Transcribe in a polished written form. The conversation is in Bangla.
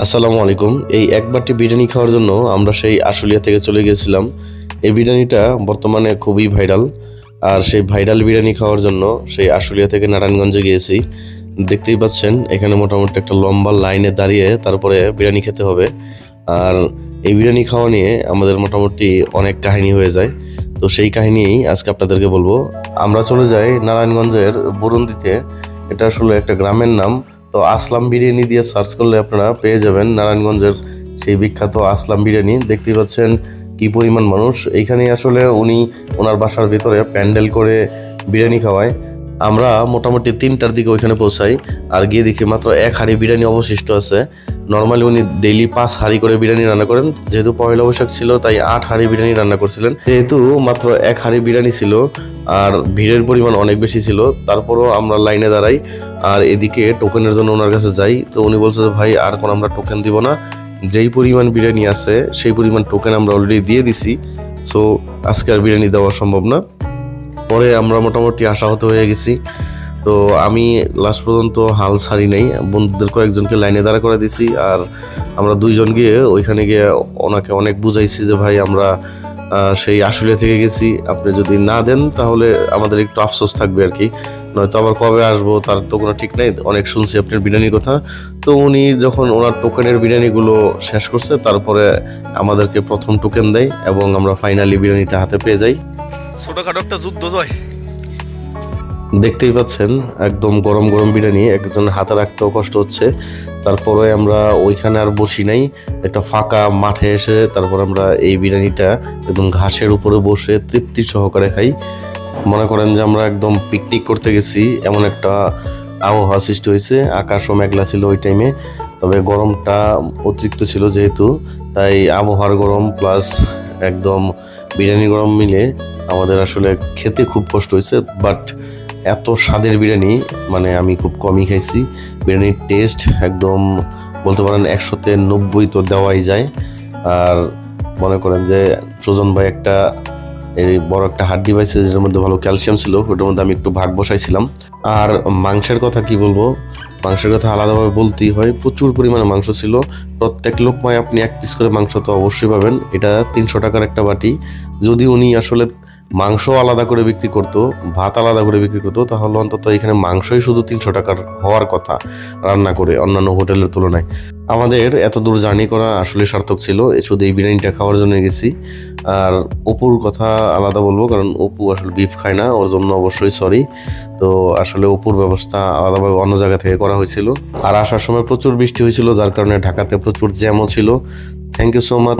আসসালামু আলাইকুম। এই এক বাটি বিরিয়ানি খাওয়ার জন্য আমরা সেই আশুলিয়া থেকে চলে গেছিলাম। এই বিরিয়ানিটা বর্তমানে খুবই ভাইরাল। আর সেই ভাইরাল বিরিয়ানি খাওয়ার জন্য সেই আশুলিয়া থেকে নারায়ণগঞ্জে গিয়েছি। দেখতেই পাচ্ছেন এখানে মোটামুটি একটা লম্বা লাইনে দাঁড়িয়ে তারপরে বিরিয়ানি খেতে হবে। আর এই বিরিয়ানি খাওয়া নিয়ে আমাদের মোটামুটি অনেক কাহিনী হয়ে যায়। তো সেই কাহিনীই আজকে আপনাদেরকে বলবো। আমরা চলে যাই নারায়ণগঞ্জের বুরুন্দিতে। এটা আসলে একটা গ্রামের নাম। তো আসলাম বিরিয়ানি দিয়ে সার্চ করলে আপনারা পেয়ে যাবেন নারায়ণগঞ্জের সেই বিখ্যাত আসলাম বিরিয়ানি। দেখতেই পাচ্ছেন কি পরিমাণ মানুষ এইখানে। আসলে উনি ওনার বাসার ভিতরে প্যান্ডেল করে বিরিয়ানি খাওয়ায়। আমরা মোটামুটি 3টার দিকে ওইখানে পৌঁছাই। আর গিয়ে দেখি মাত্র 1 হাঁড়ি বিরিয়ানি অবশিষ্ট আছে। নর্মালি উনি ডেইলি 5 হাঁড়ি করে বিরিয়ানি রান্না করেন। যেহেতু পয়লা বৈশাখ ছিল তাই 8 হাঁড়ি বিরিয়ানি রান্না করছিলেন। যেহেতু মাত্র 1 হাঁড়ি বিরিয়ানি ছিল আর ভিড়ের পরিমাণ অনেক বেশি ছিল, তারপরও আমরা লাইনে দাঁড়াই। আর এদিকে টোকেনের জন্য ওনার কাছে যাই। তো উনি বলছে যে ভাই আর কোনো আমরা টোকেন দিব না, যেই পরিমাণ বিরিয়ানি আছে সেই পরিমাণ টোকেন আমরা অলরেডি দিয়ে দিছি। সো আজকে আর বিরিয়ানি দেওয়া সম্ভব না। পরে আমরা মোটামুটি আশাহত হয়ে গেছি। তো আমি লাস্ট পর্যন্ত হাল ছাড়ি নাই, বন্ধুদের কয়েকজনকে লাইনে দাঁড়া করে দিছি। আর আমরা 2 জন গিয়ে ওইখানে গিয়ে ওনাকে অনেক বুঝাইছি যে ভাই আমরা সেই আশুলিয়া থেকে গেছি, আপনি যদি না দেন তাহলে আমাদের একটু আফসোস থাকবে আর কি, নয়তো আবার কবে আসবো তার তো কোনো ঠিক নাই। অনেক শুনছি আপনার বিরিয়ানির কথা। তো উনি যখন ওনার টোকেনের বিরিয়ানিগুলো শেষ করছে তারপরে আমাদেরকে প্রথম টোকেন দেয় এবং আমরা ফাইনালি বিরিয়ানিটা হাতে পেয়ে যাই। ছোটখাটো একটা যুদ্ধ জয়। দেখতেই পাচ্ছেন একদম গরম গরম বিরিয়ানি, একজন হাতে রাখতেও কষ্ট হচ্ছে। তারপরে আমরা ওইখানে আর বসি নাই, একটা ফাঁকা মাঠে এসে তারপর আমরা এই বিরিয়ানিটা একদম ঘাসের উপরে বসে তৃপ্তি সহকারে খাই। মনে করেন যে আমরা একদম পিকনিক করতে গেছি, এমন একটা আবহাওয়া সৃষ্টি হয়েছে। আকাশও মেঘলা ছিল ওই টাইমে, তবে গরমটা অতিরিক্ত ছিল যেহেতু, তাই আবহাওয়ার গরম প্লাস একদম বিরিয়ানি গরম মিলে আমাদের আসলে খেতে খুব কষ্ট হয়েছে। বাট এত স্বাদের বিরিয়ানি মানে আমি খুব কমই খাইছি। বিরিয়ানির টেস্ট একদম বলতে পারেন 100-তে 90 তো দেওয়াই যায়। আর মনে করেন যে সুজন ভাই একটা এই বড় একটা হাড্ডি পাইছে যেটার মধ্যে ভালো ক্যালসিয়াম ছিল, ওটার মধ্যে আমি একটু ভাগ বসাইছিলাম। আর মাংসের কথা কি বলবো, মাংসের কথা আলাদাভাবে বলতেই হয়। প্রচুর পরিমাণে মাংস ছিল। প্রত্যেক লোকমায় আপনি 1 পিস করে মাংস তো অবশ্যই পাবেন। এটা 300 টাকার একটা বাটি। যদি উনি আসলে মাংস আলাদা করে বিক্রি করতো, ভাত আলাদা করে বিক্রি করতো, তাহলে অন্তত এখানে মাংসই শুধু 300 টাকার হওয়ার কথা রান্না করে অন্যান্য হোটেলের তুলনায়। আমাদের এত দূর জার্নি করা আসলে সার্থক ছিল, শুধু এই বিরিয়ানিটা খাওয়ার জন্য গেছি। আর অপুর কথা আলাদা বলবো, কারণ অপু আসলে বিফ খায় না, ওর জন্য অবশ্যই সরি। তো আসলে অপুর ব্যবস্থা আলাদাভাবে অন্য জায়গা থেকে করা হয়েছিল। আর আসার সময় প্রচুর বৃষ্টি হয়েছিল, যার কারণে ঢাকাতে প্রচুর জ্যামও ছিল। Thank you so much.